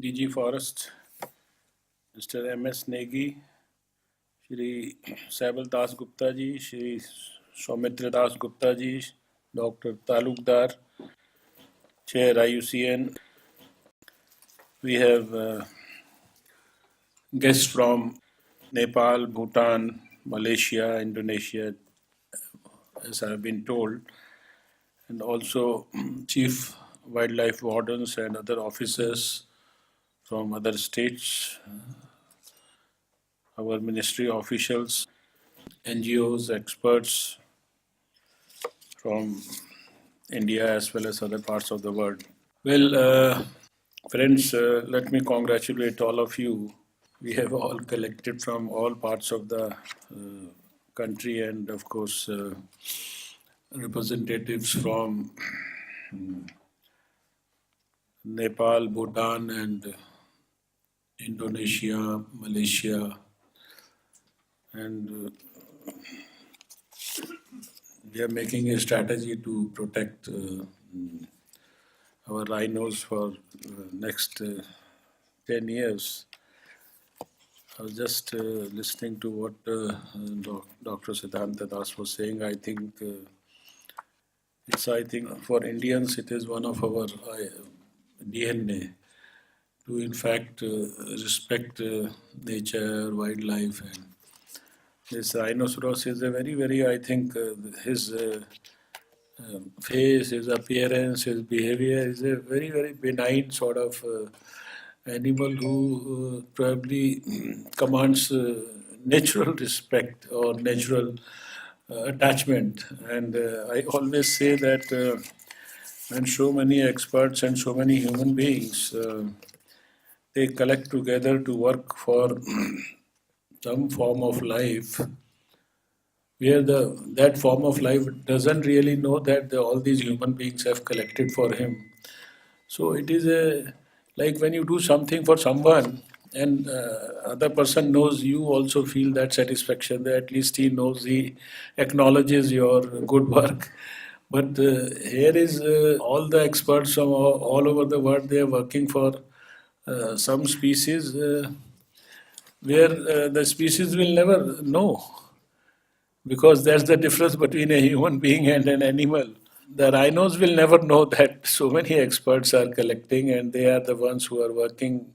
DG Forest, Mr. M.S. Negi, Shri Saibal Das Gupta ji, Shri Soumitra Das Gupta ji, Dr. Talukdar, Chair IUCN. We have guests from Nepal, Bhutan, Malaysia, Indonesia, as I have been told, and also chief wildlife wardens and other officers from other states, our ministry officials, NGOs, experts from India as well as other parts of the world. Well, friends, let me congratulate all of you. We have all collected from all parts of the country and, of course, representatives from Nepal, Bhutan, and Indonesia, Malaysia, and we are making a strategy to protect our rhinos for next 10 years. I was just listening to what Dr. Siddhanta Das was saying. I think for Indians, it is one of our DNA to, in fact, respect nature, wildlife, and this rhinoceros is a very, very, I think, his face, his appearance, his behavior is a very, very benign sort of animal who probably commands natural respect or natural attachment. And I always say that when so many experts and so many human beings they collect together to work for some form of life, where that form of life doesn't really know that all these human beings have collected for him. So it is a like when you do something for someone and other person knows, you also feel that satisfaction that at least he knows, he acknowledges your good work. But here is all the experts from all over the world, they are working for some species where the species will never know, because that's the difference between a human being and an animal. The rhinos will never know that so many experts are collecting, and they are the ones who are working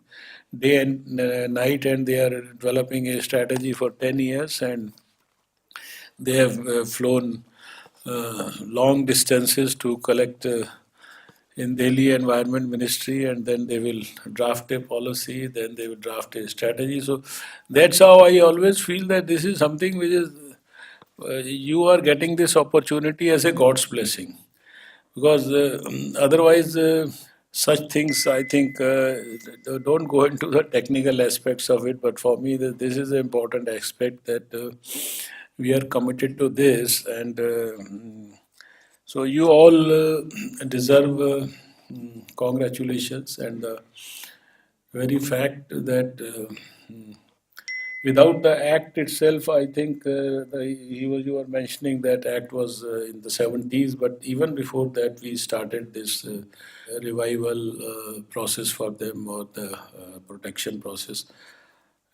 day and night, and they are developing a strategy for 10 years, and they have flown long distances to collect in Delhi Environment Ministry, and then they will draft a policy, then they will draft a strategy. So that's how I always feel that this is something which is you are getting this opportunity as a God's blessing, because otherwise such things, I think, don't go into the technical aspects of it, but for me this is an important aspect that we are committed to this, and so you all deserve congratulations, and the very fact that without the act itself, I think you were mentioning that act was in the 70s, but even before that, we started this revival process for them, or the protection process.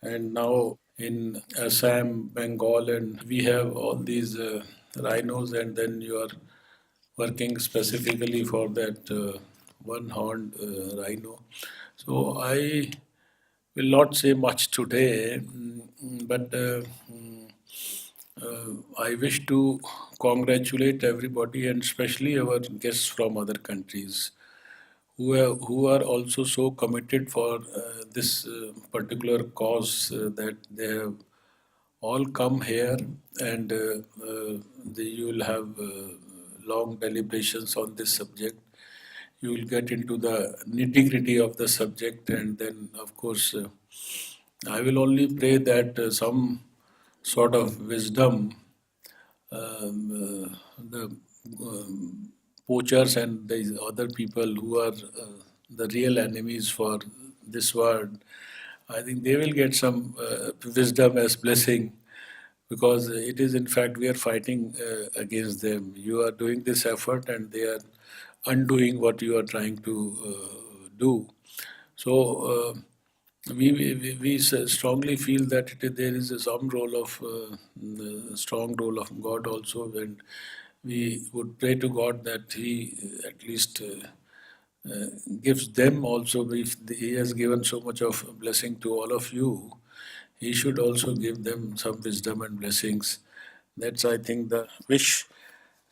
And now in Assam, Bengal, and we have all these rhinos, and then you are working specifically for that one-horned rhino. So I will not say much today, but I wish to congratulate everybody, and especially our guests from other countries who are also so committed for this particular cause, that they have all come here, and you will have long deliberations on this subject. You will get into the nitty gritty of the subject, and then, of course, I will only pray that some sort of wisdom, the poachers and the other people who are the real enemies for this world, I think they will get some wisdom as blessing, because it is, in fact, we are fighting against them. You are doing this effort, and they are undoing what you are trying to do. So we strongly feel that there is some role of the strong role of God also, and we would pray to God that He at least gives them also. If He has given so much of blessing to all of you, He should also give them some wisdom and blessings. That's, I think, the wish,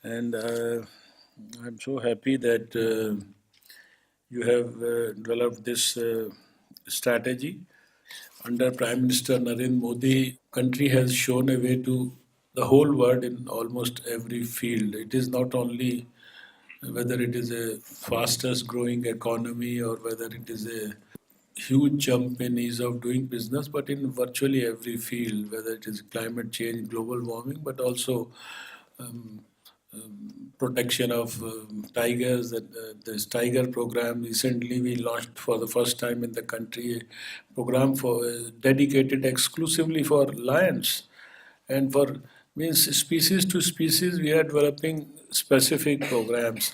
and I'm so happy that you have developed this strategy under Prime Minister Narendra Modi. Country has shown a way to the whole world in almost every field. It is not only whether it is a fastest growing economy or whether it is a huge jump in ease of doing business, but in virtually every field, whether it is climate change, global warming, but also protection of tigers. This tiger program recently we launched for the first time in the country a program for dedicated exclusively for lions, and for means species to species we are developing specific programs.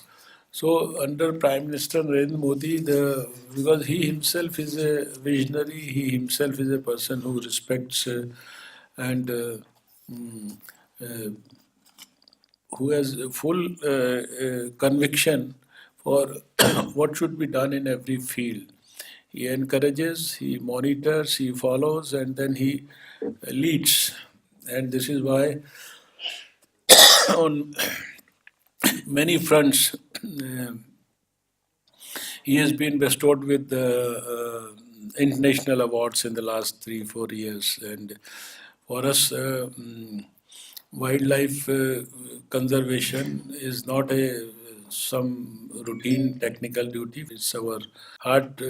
So under Prime Minister Narendra Modi, because he himself is a visionary, he himself is a person who respects and mm, uh, who has a full conviction for what should be done in every field. He encourages, he monitors, he follows, and then he leads. And this is why, on many fronts, he has been bestowed with international awards in the last 3 4 years. And for us, wildlife conservation is not a some routine technical duty. It's our heart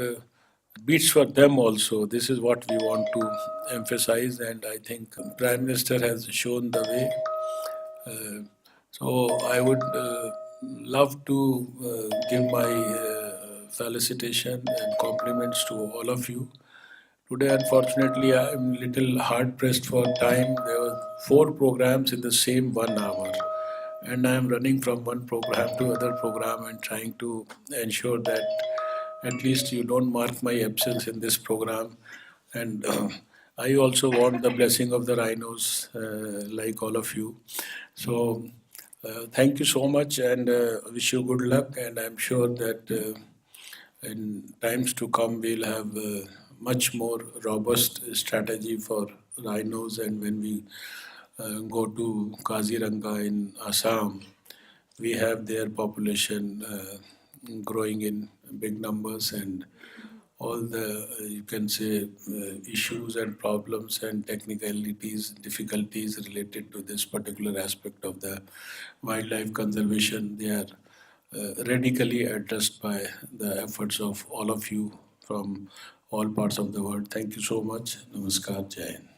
beats for them also. This is what we want to emphasize, and I think Prime Minister has shown the way. So I would love to give my felicitation and compliments to all of you. Today, unfortunately, I am little hard pressed for time. There were 4 programs in the same 1 hour, and I am running from one program to other program and trying to ensure that at least you don't mark my absence in this program. And I also want the blessing of the rhinos, like all of you. So, thank you so much, and wish you good luck. And I'm sure that in times to come, we'll have much more robust strategy for rhinos. And when we go to Kaziranga in Assam, we have their population growing in big numbers, and all the you can say issues and problems and technicalities, difficulties related to this particular aspect of the wildlife conservation, they are radically addressed by the efforts of all of you from all parts of the world. Thank you so much. Namaskar. Jai Hind.